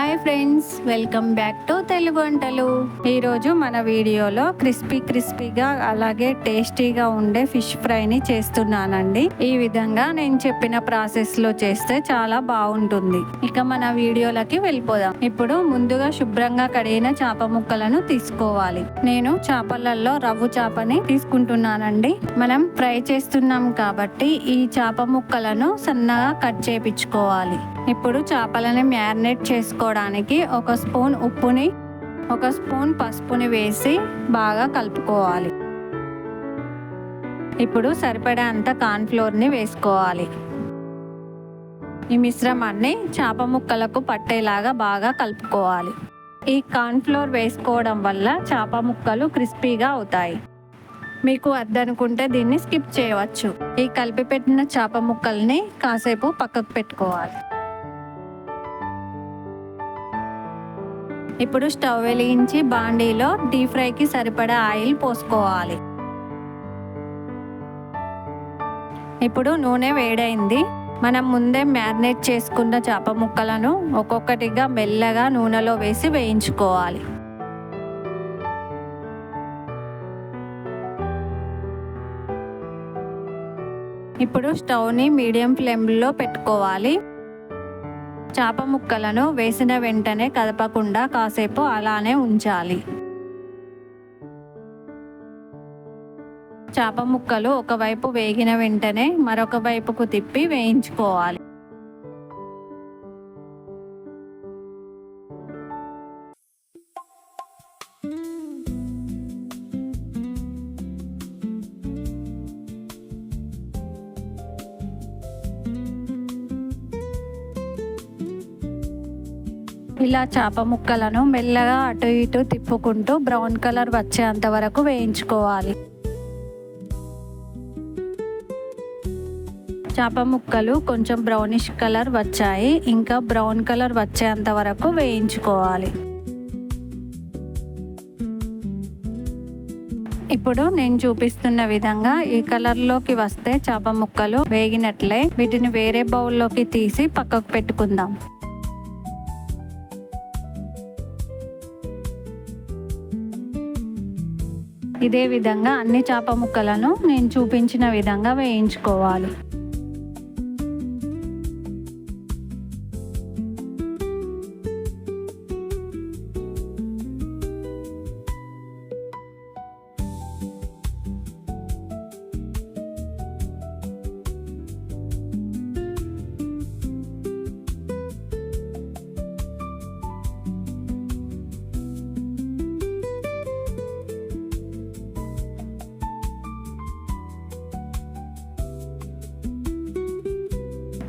Hi friends, welcome back to Telugu వంటలు. ఈరోజు మన వీడియోలో క్రిస్పీగా అలాగే టేస్టీగా ఉండే ఫిష్ ఫ్రైని చేస్తున్నానండి. ఈ విధంగా నేను చెప్పిన ప్రాసెస్లో చేస్తే చాలా బాగుంటుంది. ఇక మన వీడియోలకి వెళ్ళిపోదాం. ఇప్పుడు ముందుగా శుభ్రంగా కడిగిన చేప ముక్కలను తీసుకోవాలి. నేను చేపలలో రవ్వు చేపని తీసుకుంటున్నానండి. మనం ఫ్రై చేస్తున్నాం కాబట్టి ఈ చేప ముక్కలను సన్నగా కట్ చేపించుకోవాలి. ఇప్పుడు చేపలని మ్యారినేట్ చేసుకోవడానికి ఒక స్పూన్ ఉప్పుని, ఒక స్పూన్ పసుపుని వేసి బాగా కలుపుకోవాలి. ఇప్పుడు సరిపడేంత కార్న్ఫ్లోర్ని వేసుకోవాలి. ఈ మిశ్రమాన్ని చేప ముక్కలకు పట్టేలాగా బాగా కలుపుకోవాలి. ఈ కార్న్ఫ్లోర్ వేసుకోవడం వల్ల చేప ముక్కలు క్రిస్పీగా అవుతాయి. మీకు వద్దనుకుంటే దీన్ని స్కిప్ చేయవచ్చు. ఈ కలిపి పెట్టిన చేప ముక్కల్ని కాసేపు పక్కకు పెట్టుకోవాలి. ఇప్పుడు స్టవ్ వెలిగించి బాండీలో డీప్ ఫ్రైకి సరిపడా ఆయిల్ పోసుకోవాలి. ఇప్పుడు నూనె వేడైంది. మనం ముందే మ్యారినేట్ చేసుకున్న చేప ముక్కలను ఒక్కొక్కటిగా మెల్లగా నూనెలో వేసి వేయించుకోవాలి. ఇప్పుడు స్టవ్ని మీడియం ఫ్లేమ్లో పెట్టుకోవాలి. చేప ముక్కలను వేసిన వెంటనే కదపకుండా కాసేపు అలానే ఉంచాలి. చేప ముక్కలు ఒకవైపు వేగిన వెంటనే మరొక వైపుకు తిప్పి వేయించుకోవాలి. ఇలా చేప ముక్కలను మెల్లగా అటు ఇటు తిప్పుకుంటూ బ్రౌన్ కలర్ వచ్చేంత వరకు వేయించుకోవాలి. చేప ముక్కలు కొంచెం బ్రౌనిష్ కలర్ వచ్చాయి. ఇంకా బ్రౌన్ కలర్ వచ్చేంత వరకు వేయించుకోవాలి. ఇప్పుడు నేను చూపిస్తున్న విధంగా ఈ కలర్లోకి వస్తే చేప ముక్కలు వేగినట్లే. వీటిని వేరే బౌల్లోకి తీసి పక్కకు పెట్టుకుందాం. ఇదే విధంగా అన్ని చేప ముక్కలను నేను చూపించిన విధంగా వేయించుకోవాలి.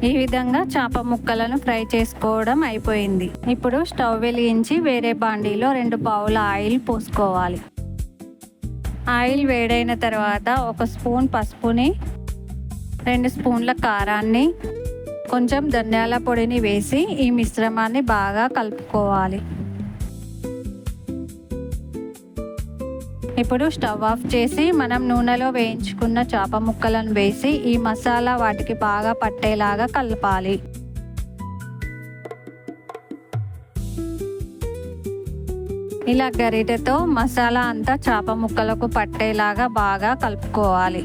ఈ విధంగా చేప ముక్కలను ఫ్రై చేసుకోవడం అయిపోయింది. ఇప్పుడు స్టవ్ వెలిగించి వేరే బాండీలో 2 పావుల ఆయిల్ పోసుకోవాలి. ఆయిల్ వేడైన తర్వాత ఒక స్పూన్ పసుపుని, 2 స్పూన్ల కారాన్ని, కొంచెం ధనియాల పొడిని వేసి ఈ మిశ్రమాన్ని బాగా కలుపుకోవాలి. ఇప్పుడు స్టవ్ ఆఫ్ చేసి మనం నూనెలో వేయించుకున్న చేప ముక్కలను వేసి ఈ మసాలా వాటికి బాగా పట్టేలాగా కలపాలి. ఇలా గరిటెతో మసాలా అంతా చేప ముక్కలకు పట్టేలాగా బాగా కలుపుకోవాలి.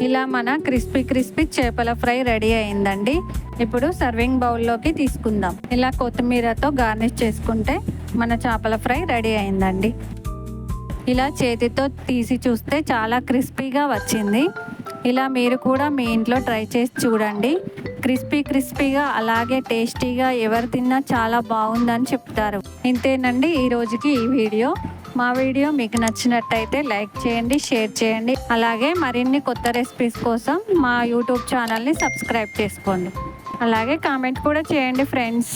ఇలా మన క్రిస్పీ చేపల ఫ్రై రెడీ అయిందండి. ఇప్పుడు సర్వింగ్ బౌల్లోకి తీసుకుందాం. ఇలా కొత్తిమీరతో గార్నిష్ చేసుకుంటే మన చేపల ఫ్రై రెడీ అయిందండి. ఇలా చేతితో తీసి చూస్తే చాలా క్రిస్పీగా వచ్చింది. ఇలా మీరు కూడా మీ ఇంట్లో ట్రై చేసి చూడండి. క్రిస్పీగా అలాగే టేస్టీగా ఎవరు తిన్నా చాలా బాగుందని చెప్తారు. ఇంతేనండి ఈ రోజుకి ఈ వీడియో. మా వీడియో మీకు నచ్చినట్టయితే లైక్ చేయండి, షేర్ చేయండి. అలాగే మరిన్ని కొత్త రెసిపీస్ కోసం మా యూట్యూబ్ ఛానల్ని సబ్స్క్రైబ్ చేసుకోండి. అలాగే కామెంట్ కూడా చేయండి ఫ్రెండ్స్.